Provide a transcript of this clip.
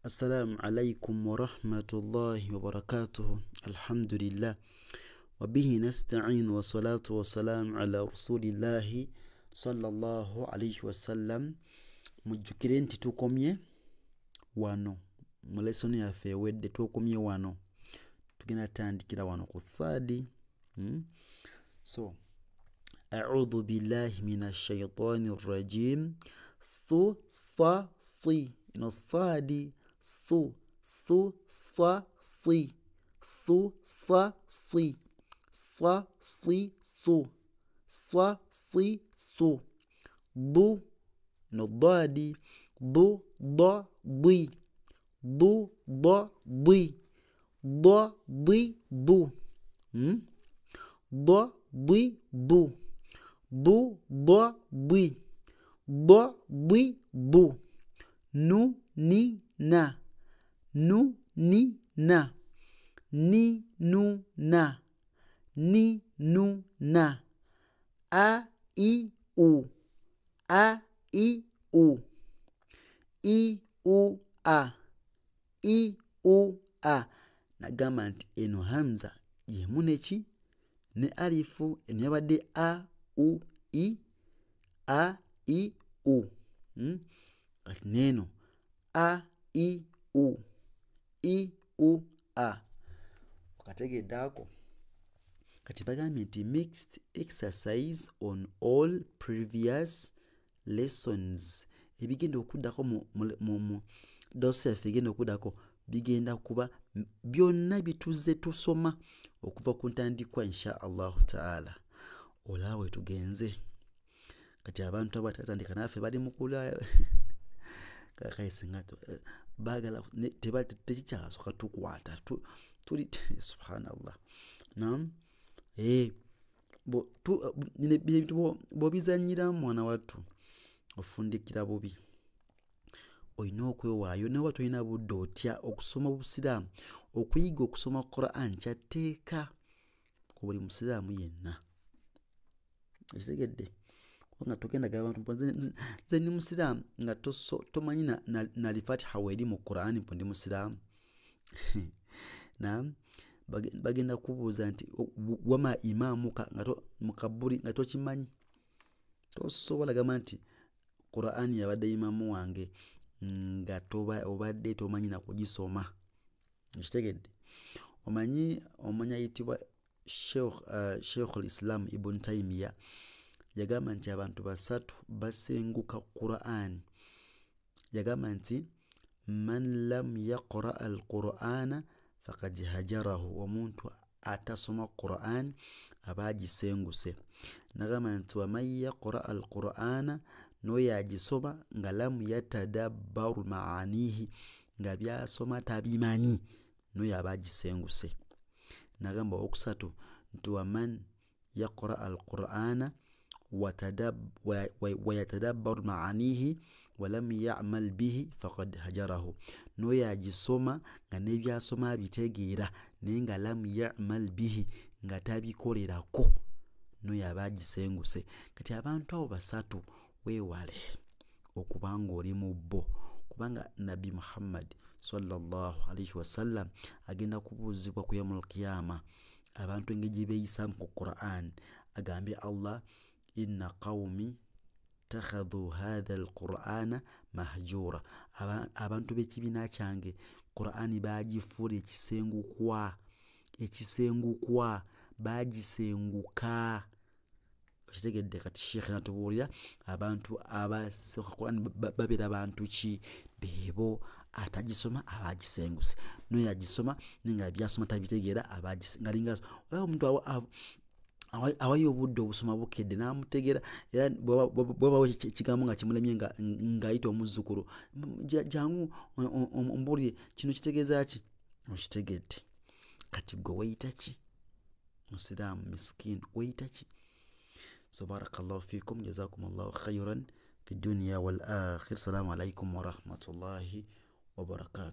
السلام عليكم ورحمة الله وبركاته. الحمد لله وبه نستعين والصلاة والسلام على رسول الله صلى الله عليه وسلم. Mujjukire nti tukomye wano mu lesson yaffe ewedde, tukomye wano tugenda tandikira wano ku third. So a'udhu billahi minash shaitani rrajim. Si third su sa si su sa si sa si su sa si su du dadi du da di du da di da di du da di du du da di da di du nu ni na nu ni na ni nu na ni nu na a i u a i u i u a i u a. Nagamba nti eno hamza yemu neki ne alifu, eno yabadde a u i a i u. Kati neno a i u i u a okategedde ako. Kati bagambye nti mixed exercise on all previous lessons. Ebigenda okuddako mu dosi yaffe egenda okuddako bigenda kuba byonna bituze tusoma okuva ku ntandikwa insha allahu taala. Olaba we tugenze kati abantu abatatandika naffe bali mu kulaya kakaisinga bagala tekikyasoka tukwata tuli subhanallah. Naam, bw'obizannyira mwana wattu ofundikira bubi. Olina okwewaayo nawe tolina budde otya okusoma obusiraamu. Okuyiga okusoma Quran kyatteeka ku buli musiraamu yenna. Ekitegedde nga togenda gaba abantu nze ndi musiraamu nga tomanyi na Al-Fatiha weeri mu Quran mpo ndi musiraamu. Naam, bagenda kubuuza nti wama imaamuka nga mukaburi nga tokimanyi. Tosobola gamba nti Quran yabadde imaamu wange nga obadde tomanyi na kugisoma. Ekitegedde omanyi ayitibwa Sheikh al-Islam Ibn Taymiyyah yagamba nti abantu basatu basenguka Quran. Yagamba nti man lam yaqra al-Qur'ana faqad hajarahu, omuntu atasoma Quran aba agisenguse. Nagamba nti waman yaqra al-Qur'ana, n'oyo agisoma nga lam yatadabbaru maanihi, nga byasoma tabimanyi, n'oyo aba agisenguse. Nagamba okusatu nti waman yaqra al-Qur'ana wayatadabbaru maanihi walam ya'mal bihi faqad hajarahu, n'oyo agisoma nga n'ebyasoma abitegeera naye nga lam ya'mal bihi, nga tabikolerako, n'oyo aba agisenguse. Kati abantu abo basatu weewale okuba ng'oli mu bo, kubanga Nabi Muhammad sallallahu alaihi wasallam agenda kubuuzibwa ku yawmul qiyama abantu engeri gye beeyisaamu ku Quran. Agambye Allah, inna qawmi takhadhu hadha al-Qur'ana mahjura, abantu b'ekibiina kyange Qur'ani baagifuula ekisengukwa baagisenguka. Kitegedde kati Sheikh natubuulira abantu abasooka Qur'ani babeera bantu ki? Beebo atagisoma abagisenguse, n'oyo agisoma nga byasoma tabitegeera abagisengalinga. Olaba omuntu awayo obudde obusoma bukedde n'amutegeera, era bw'abawo ekigambo nga kimulemye ng'ayita omuzzukulu, jangu ombuulire kino kitegeeza ki? Okitegedde. Kati gwe weyita ki? Musiraamu miskiin weyita ki? So barakallahu fikum, jazakumullahu khairan fi dunya wal akhir. Assalamu alaikum wa rahmatullahi wa barakatuh.